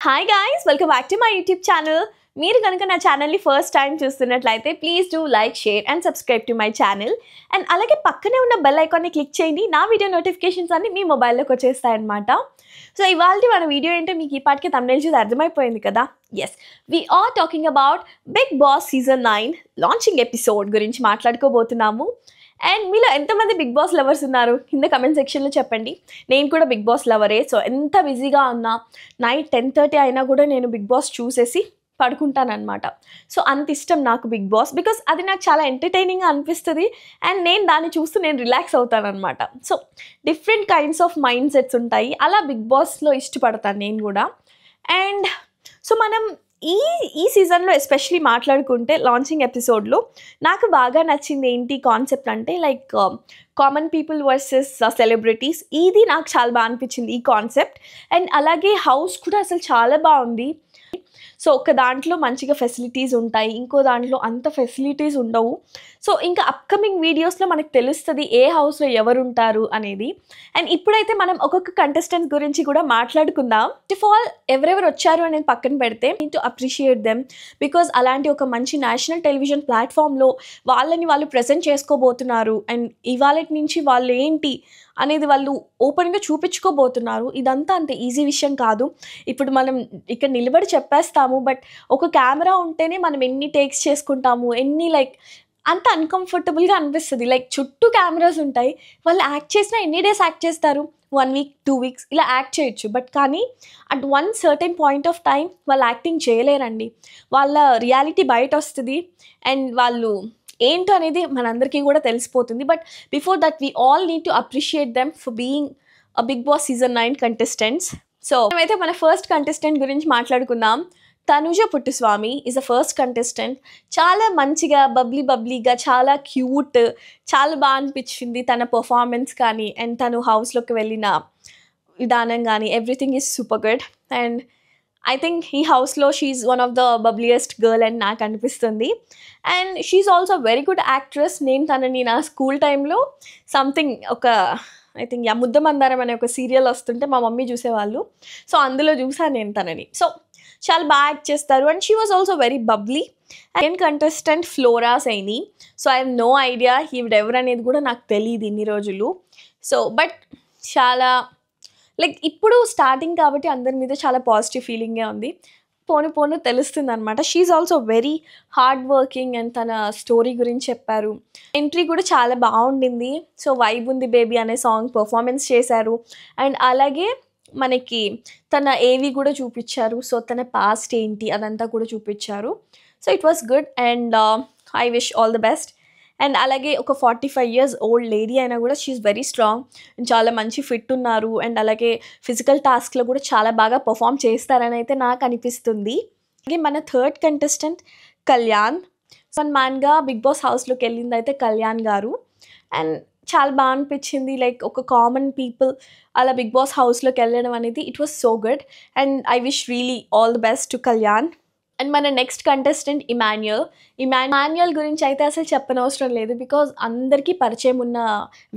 Hi guys, welcome back to my YouTube channel. మీరు కనుక నా ఛానల్ని ఫస్ట్ టైం చూస్తున్నట్లయితే please do like, share and subscribe to my channel. And అలాగే పక్కనే ఉన్న బెల్ ఐకాన్ని క్లిక్ చేయండి. నా వీడియో నోటిఫికేషన్స్ అన్ని మీ మొబైల్లోకి వచ్చేస్తాయన్నమాట. సో ఇవాళ మన వీడియో ఏంటో మీకు ఈ పాటికి thumbnail చూసి అర్థమైపోయింది కదా. Yes, we are talking about Bigg boss season 9 launching episode గురించి మాట్లాడుకోబోతున్నాము. అండ్ మీలో ఎంతమంది బిగ్ బాస్ లవర్స్ ఉన్నారు కింద కమెంట్ సెక్షన్లో చెప్పండి. నేను కూడా బిగ్ బాస్ లవరే. సో ఎంత బిజీగా ఉన్నా నైట్ 10:30 అయినా కూడా నేను బిగ్ బాస్ చూసేసి పడుకుంటానన్నమాట. సో అంత ఇష్టం నాకు బిగ్ బాస్, బికాస్ అది నాకు చాలా ఎంటర్టైనింగ్గా అనిపిస్తుంది. అండ్ నేను దాన్ని చూస్తూ నేను రిలాక్స్ అవుతానన్నమాట. So different kinds of mind sets ఉంటాయి, అలా బిగ్ బాస్లో ఇష్టపడతాను నేను కూడా. అండ్ సో మనం ఈ సీజన్లో ఎస్పెషలీ మాట్లాడుకుంటే లాంచింగ్ ఎపిసోడ్లో నాకు బాగా నచ్చింది ఏంటి కాన్సెప్ట్ అంటే like common people versus celebrities. ఇది నాకు చాలా బాగా అనిపించింది ఈ కాన్సెప్ట్. అండ్ అలాగే హౌస్ కూడా అసలు చాలా బాగుంది. సో ఒక దాంట్లో మంచిగా ఫెసిలిటీస్ ఉంటాయి, ఇంకో దాంట్లో అంత ఫెసిలిటీస్ ఉండవు. సో ఇంకా అప్కమింగ్ వీడియోస్లో మనకు తెలుస్తుంది ఏ హౌస్లో ఎవరు ఉంటారు అనేది. అండ్ ఇప్పుడైతే మనం ఒక్కొక్క కంటెస్టెంట్ గురించి కూడా మాట్లాడుకుందాం. ఫస్ట్ ఆఫ్ ఆల్ ఎవరెవరు వచ్చారు అనేది పక్కన పెడితే need to appreciate them, because అలాంటి ఒక మంచి నేషనల్ టెలివిజన్ ప్లాట్ఫామ్లో వాళ్ళని వాళ్ళు ప్రజెంట్ చేసుకోబోతున్నారు. అండ్ ఇవాళ నుంచి వాళ్ళు ఏంటి అనేది వాళ్ళు ఓపెన్గా చూపించుకోబోతున్నారు. ఇదంతా అంత ఈజీ విషయం కాదు. ఇప్పుడు మనం ఇక్కడ నిలబడి చెప్పేస్తాము, బట్ ఒక కెమెరా ఉంటేనే మనం ఎన్ని టేక్స్ చేసుకుంటాము, ఎన్ని లైక్ అంత అన్కంఫర్టబుల్గా అనిపిస్తుంది. లైక్ చుట్టూ కెమెరాస్ ఉంటాయి, వాళ్ళు యాక్ట్ చేసినా ఎన్ని డేస్ యాక్ట్ చేస్తారు, 1 వీక్ 2 వీక్స్ ఇలా యాక్ట్ చేయొచ్చు. బట్ కానీ at one certain point of time వాళ్ళు యాక్టింగ్ చేయలేరండి. వాళ్ళ రియాలిటీ బయట వస్తుంది అండ్ వాళ్ళు ఏంటో అనేది మనందరికీ కూడా తెలిసిపోతుంది. But before that we all need to appreciate them for being a Bigg boss season 9 contestants. So మనమైతే మన ఫస్ట్ కంటెస్టెంట్ గురించి మాట్లాడుకుందాం. Tanuja Puttuswamy is a first contestant. చాలా మంచిగా బబ్లీగా, చాలా క్యూట్, చాలా బాగా అనిపించింది తన పర్ఫార్మెన్స్ కానీ అండ్ తను హౌస్లోకి వెళ్ళిన విధానం కానీ everything is super good. And I think ఈ హౌస్లో she's one of the bubbliest girl అని నాకు అనిపిస్తుంది. And she's also very good actress. నేను తనని నా స్కూల్ టైంలో సంథింగ్ ఒక ఐ థింక్ ముద్దమందారం అనే ఒక సీరియల్ వస్తుంటే మా మమ్మీ చూసేవాళ్ళు. సో అందులో చూసాను నేను తనని. సో చాలా బాగా యాక్ట్ చేస్తారు. And she was also very bubbly. Second contestant Flora Saini. So I have no idea ఈవిడ ఎవరు అనేది కూడా నాకు తెలియదు ఇన్ని రోజులు. సో బట్ చాలా లైక్ ఇప్పుడు స్టార్టింగ్ కాబట్టి అందరి మీద చాలా పాజిటివ్ ఫీలింగే ఉంది. పోను తెలుస్తుంది అనమాట. She's also very hard working. And తన స్టోరీ గురించి చెప్పారు. ఎంట్రీ కూడా చాలా బాగుండింది. సో వైబ్ ఉంది బేబీ అనే సాంగ్ పర్ఫార్మెన్స్ చేశారు. అండ్ అలాగే మనకి తన ఏవి కూడా చూపించారు. సో తన పాస్ట్ ఏంటి అదంతా కూడా చూపించారు. So it was good and I wish all the best. And అలాగే ఒక 45 years ఓల్డ్ లేడీ అయినా కూడా షీఈ్ వెరీ స్ట్రాంగ్, చాలా మంచి ఫిట్ ఉన్నారు. అండ్ అలాగే ఫిజికల్ టాస్క్లో కూడా చాలా బాగా పర్ఫామ్ చేస్తారని అయితే నాకు అనిపిస్తుంది. అలాగే మన థర్డ్ కంటెస్టెంట్ కళ్యాణ్. వన్ మ్యాన్గా బిగ్ బాస్ హౌస్లోకి వెళ్ళింది అయితే కళ్యాణ్ గారు. అండ్ చాలా బాగా అనిపించింది. లైక్ ఒక కామన్ పీపుల్ అలా బిగ్ బాస్ హౌస్లోకి వెళ్ళడం అనేది it was so good. And I wish really all the best to Kalyan. And మన నెక్స్ట్ కంటెస్టెంట్ ఇమాన్యుయల్ గురించి అయితే అసలు చెప్పనవసరం లేదు, బికాజ్ అందరికీ పరిచయం ఉన్న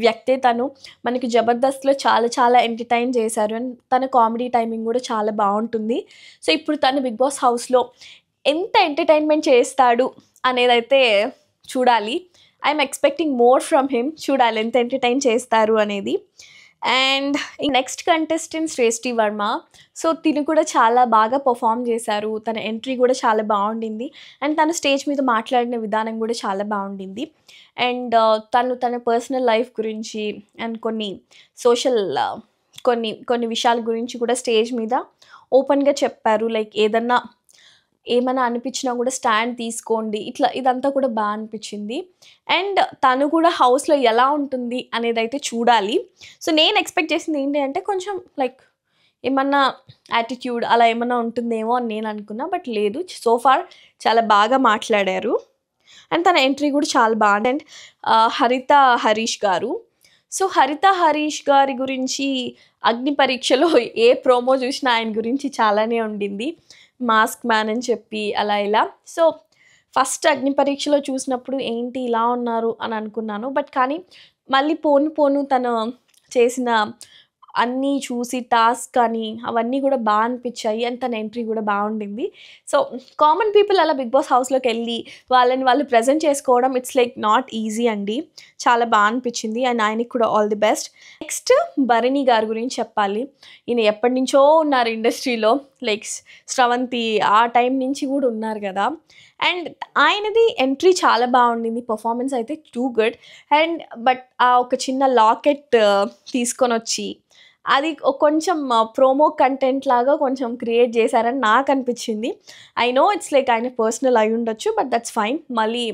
వ్యక్తే తను. మనకి జబర్దస్త్లో చాలా ఎంటర్టైన్ చేశారు. అండ్ తన కామెడీ టైమింగ్ కూడా చాలా బాగుంటుంది. సో ఇప్పుడు తను బిగ్ బాస్ హౌస్లో ఎంత ఎంటర్టైన్మెంట్ చేస్తాడు అనేది అయితే చూడాలి. I'm expecting more from him. చూడాలి ఎంత ఎంటర్టైన్ చేస్తారు అనేది. And next contestant Shreshti Varma. So తిను కూడా చాలా బాగా పర్ఫామ్ చేశారు. తన ఎంట్రీ కూడా చాలా బాగుండింది. అండ్ తను స్టేజ్ మీద మాట్లాడిన విధానం కూడా చాలా బాగుండింది. అండ్ తన పర్సనల్ లైఫ్ గురించి అండ్ కొన్ని సోషల్ కొన్ని విషయాల గురించి కూడా స్టేజ్ మీద ఓపెన్గా చెప్పారు. లైక్ ఏమైనా అనిపించినా కూడా స్టాండ్ తీసుకోండి, ఇదంతా కూడా బాగా అనిపించింది. అండ్ తను కూడా హౌస్లో ఎలా ఉంటుంది అనేది అయితే చూడాలి. సో నేను ఎక్స్పెక్ట్ చేసింది ఏంటి అంటే కొంచెం లైక్ ఏమన్నా యాటిట్యూడ్ అలా ఏమన్నా ఉంటుందేమో అని నేను అనుకున్నా, బట్ లేదు. సోఫార్ చాలా బాగా మాట్లాడారు. అండ్ తన ఎంట్రీ కూడా చాలా బాగుంది. అండ్ హరిత హరీష్ గారు. సో హరిత హరీష్ గారి గురించి అగ్ని పరీక్షలో ఏ ప్రోమో చూసినా ఆయన గురించి చాలానే ఉండింది. మాస్క్ మ్యాన్ అని చెప్పి అలా ఇలా. సో ఫస్ట్ అగ్ని పరీక్షలో చూసినప్పుడు ఏంటి ఇలా ఉన్నారు అని అనుకున్నాను. బట్ కానీ మళ్ళీ పోను తను చేసిన అన్నీ చూసి టాస్క్ కానీ అవన్నీ కూడా బాగా అనిపించాయి అండ్ తన ఎంట్రీ కూడా బాగుండింది. సో కామన్ పీపుల్ అలా బిగ్ బాస్ హౌస్లోకి వెళ్ళి వాళ్ళని వాళ్ళు ప్రజెంట్ చేసుకోవడం ఇట్స్ లైక్ నాట్ ఈజీ అండి. చాలా బాగా అనిపించింది అండ్ ఆయనకి కూడా all the best. Next Bharani గారి గురించి చెప్పాలి. ఈయన ఎప్పటి నుంచో ఉన్నారు ఇండస్ట్రీలో, లైక్ స్రవంతి ఆ టైం నుంచి కూడా ఉన్నారు కదా. అండ్ ఆయనది ఎంట్రీ చాలా బాగుండింది, పర్ఫార్మెన్స్ అయితే టూ గుడ్. అండ్ బట్ ఆ ఒక చిన్న లాకెట్ తీసుకొని వచ్చి అది కొంచెం ప్రోమో కంటెంట్ లాగా కొంచెం క్రియేట్ చేశారని నాకు అనిపించింది. ఐ నో ఇట్స్ లైక్ ఆయన పర్సనల్ అయి ఉండొచ్చు, బట్ దట్స్ ఫైన్. మళ్ళీ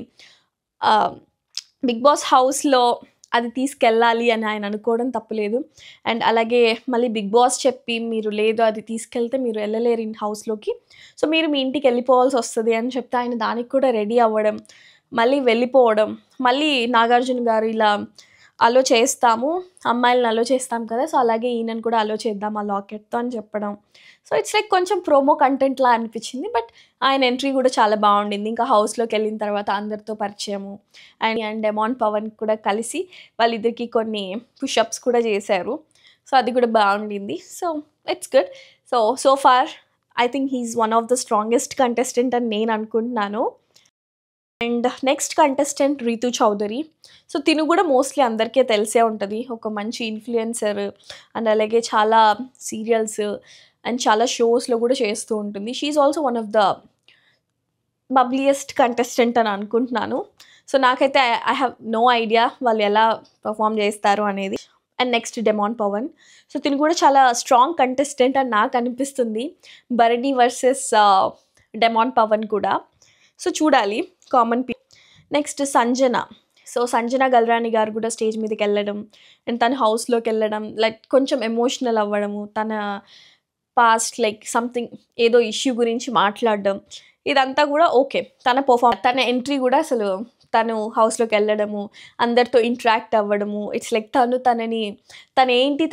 బిగ్ బాస్ హౌస్లో అది తీసుకెళ్ళాలి అని ఆయన అనుకోవడం తప్పులేదు. అండ్ అలాగే మళ్ళీ బిగ్ బాస్ చెప్పి మీరు లేదు అది తీసుకెళ్తే మీరు వెళ్ళలేరు ఇన్ హౌస్లోకి, సో మీరు మీ ఇంటికి వెళ్ళిపోవాల్సి వస్తుంది అని చెప్తే ఆయన దానికి కూడా రెడీ అవ్వడం, మళ్ళీ వెళ్ళిపోవడం, మళ్ళీ నాగార్జున గారు ఇలా అలో చేస్తాము, అమ్మాయిలను అలో చేస్తాం కదా, సో అలాగే ఈయనను కూడా అలో చేద్దాం ఆ లాకెట్తో అని చెప్పడం. సో ఇట్స్ లైక్ కొంచెం ప్రోమో కంటెంట్లా అనిపించింది, బట్ ఆయన ఎంట్రీ కూడా చాలా బాగుండింది. ఇంకా హౌస్లోకి వెళ్ళిన తర్వాత అందరితో పరిచయము అండ్ డెమాన్ పవన్ కూడా కలిసి వాళ్ళిద్దరికి కొన్ని పుషప్స్ కూడా చేశారు. సో అది కూడా బాగుండింది. So it's good. So far I think he's one of the strongest contestant అని నేను అనుకుంటున్నాను. And next contestant Rithu Chowdary. So తిను కూడా మోస్ట్లీ అందరికీ తెలిసే ఉంటుంది, ఒక మంచి ఇన్ఫ్లుయెన్సర్ అండ్ అలాగే చాలా సీరియల్స్ అండ్ చాలా షోస్లో కూడా చేస్తూ ఉంటుంది. She's also one of the bubbliest contestant అని అనుకుంటున్నాను. సో నాకైతే ఐ హ్యావ్ నో ఐడియా వాళ్ళు ఎలా పర్ఫామ్ చేస్తారు అనేది. And next demon Pawan. So తిను కూడా చాలా స్ట్రాంగ్ కంటెస్టెంట్ అని నాకు అనిపిస్తుంది, భరణి వర్సెస్ డెమాన్ పవన్ కూడా. సో చూడాలి common next Sanjana. So Sanjana Galrani గారు కూడా స్టేజ్ మీదకి వెళ్ళడం అండ్ తన హౌస్లోకి వెళ్ళడం, లైక్ కొంచెం ఎమోషనల్ అవ్వడము, తన పాస్ట్ లైక్ సంథింగ్ ఏదో ఇష్యూ గురించి మాట్లాడడం, ఇదంతా కూడా ఓకే. తన ఎంట్రీ కూడా అసలు తను హౌస్లోకి వెళ్ళడము, అందరితో ఇంటరాక్ట్ అవ్వడము, ఇట్స్ లైక్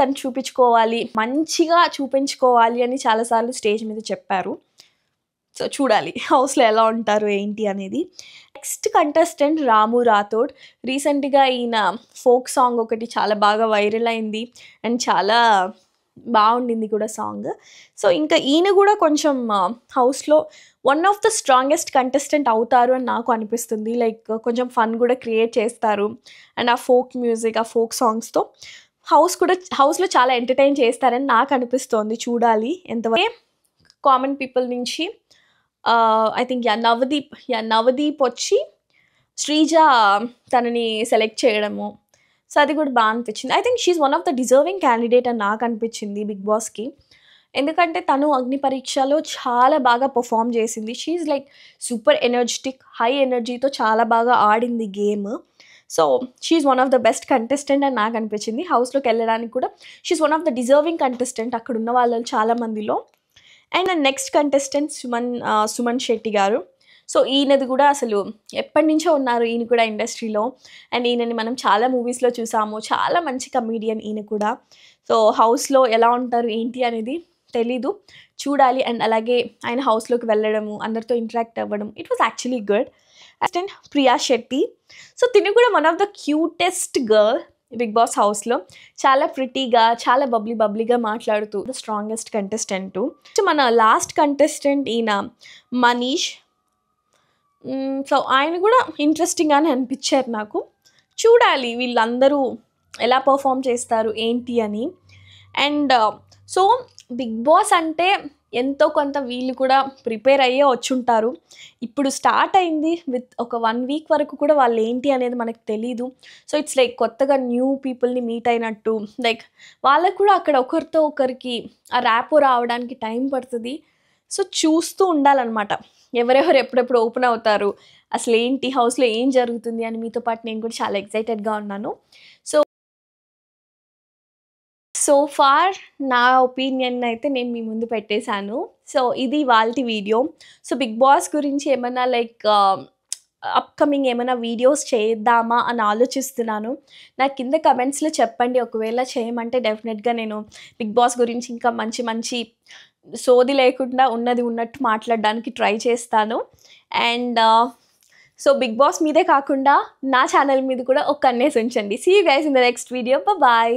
తను చూపించుకోవాలి, మంచిగా చూపించుకోవాలి అని చాలాసార్లు స్టేజ్ మీద చెప్పారు. సో చూడాలి హౌస్లో ఎలా ఉంటారు ఏంటి అనేది. నెక్స్ట్ కంటెస్టెంట్ రాము రాథోడ్. రీసెంట్గా ఈయన ఫోక్ సాంగ్ ఒకటి చాలా బాగా వైరల్ అయింది అండ్ చాలా బాగుండింది కూడా సాంగ్. సో ఇంకా ఈయన కూడా కొంచెం హౌస్లో one of the strongest contestant అవుతారు అని నాకు అనిపిస్తుంది. లైక్ కొంచెం ఫన్ కూడా క్రియేట్ చేస్తారు అండ్ ఆ ఫోక్ మ్యూజిక్, ఆ ఫోక్ సాంగ్స్తో హౌస్లో చాలా ఎంటర్టైన్ చేస్తారని నాకు అనిపిస్తోంది. చూడాలి ఎంతవరకు. కామన్ పీపుల్ నుంచి ఐ థింక్ నవదీప్ వచ్చి శ్రీజ తనని సెలెక్ట్ చేయడము, సో అది కూడా బాగా అనిపించింది. I think she's one of the deserving candidate అని నాకు అనిపించింది బిగ్ బాస్కి. ఎందుకంటే తను అగ్ని పరీక్షలో చాలా బాగా పర్ఫామ్ చేసింది. She's like super energetic, high ఎనర్జీతో చాలా బాగా ఆడింది game. So she's one of the best contestant అని నాకు అనిపించింది. హౌస్లోకి వెళ్ళడానికి కూడా she's one of the deserving contestant అక్కడ ఉన్న వాళ్ళు చాలా మందిలో. And next contestant Suman Shetty garu. So ఈయనది కూడా అసలు ఎప్పటి నుంచో ఉన్నారు ఈయన కూడా ఇండస్ట్రీలో, అండ్ ఈయనని మనం చాలా మూవీస్లో చూసాము, చాలా మంచి కమీడియన్ ఈయన కూడా. సో హౌస్లో ఎలా ఉంటారు ఏంటి అనేది తెలీదు, చూడాలి. అండ్ అలాగే ఆయన హౌస్లోకి వెళ్ళడము, అందరితో ఇంటరాక్ట్ అవ్వడం, it was actually good. And Priya Shetty. So తిను కూడా one of the cutest girl Bigg Boss హౌస్లో, చాలా ప్రిటీగా, చాలా బబ్లీగా మాట్లాడుతూ ద స్ట్రాంగెస్ట్ కంటెస్టెంట్. మన లాస్ట్ కంటెస్టెంట్ ఈయన మనీష్. సో ఆయన కూడా ఇంట్రెస్టింగ్గానే అనిపించారు నాకు. చూడాలి వీళ్ళందరూ ఎలా పర్ఫామ్ చేస్తారు ఏంటి అని. అండ్ సో బిగ్ బాస్ అంటే ఎంతో కొంత వీళ్ళు కూడా ప్రిపేర్ అయ్యే వచ్చుంటారు. ఇప్పుడు స్టార్ట్ అయింది విత్ ఒక 1 వీక్ వరకు కూడా వాళ్ళు ఏంటి అనేది మనకు తెలీదు. సో ఇట్స్ లైక్ కొత్తగా న్యూ పీపుల్ని మీట్ అయినట్టు, లైక్ వాళ్ళకు కూడా అక్కడ ఒకరితో ఒకరికి ఆ ర్యాపో రావడానికి టైం పడుతుంది. సో చూస్తూ ఉండాలన్నమాట ఎవరెవరు ఎప్పుడెప్పుడు ఓపెన్ అవుతారు, అసలు ఏంటి హౌస్లో ఏం జరుగుతుంది అని. మీతో పాటు నేను కూడా చాలా ఎక్సైటెడ్గా ఉన్నాను. సో ఫార్ నా ఒపీనియన్ అయితే నేను మీ ముందు పెట్టేశాను. సో ఇది ఇవాల్టి వీడియో. సో బిగ్ బాస్ గురించి ఏమైనా లైక్ అప్కమింగ్ ఏమైనా వీడియోస్ చేద్దామా అని ఆలోచిస్తున్నాను. నాకు కింద కమెంట్స్లో చెప్పండి, ఒకవేళ చేయమంటే డెఫినెట్గా నేను బిగ్ బాస్ గురించి ఇంకా మంచి సోది లేకుండా ఉన్నది ఉన్నట్టు మాట్లాడడానికి ట్రై చేస్తాను. అండ్ సో బిగ్ బాస్ మీదే కాకుండా నా ఛానల్ మీద కూడా ఒక కన్నేసి ఉంచండి. See you guys in the next video. Bye.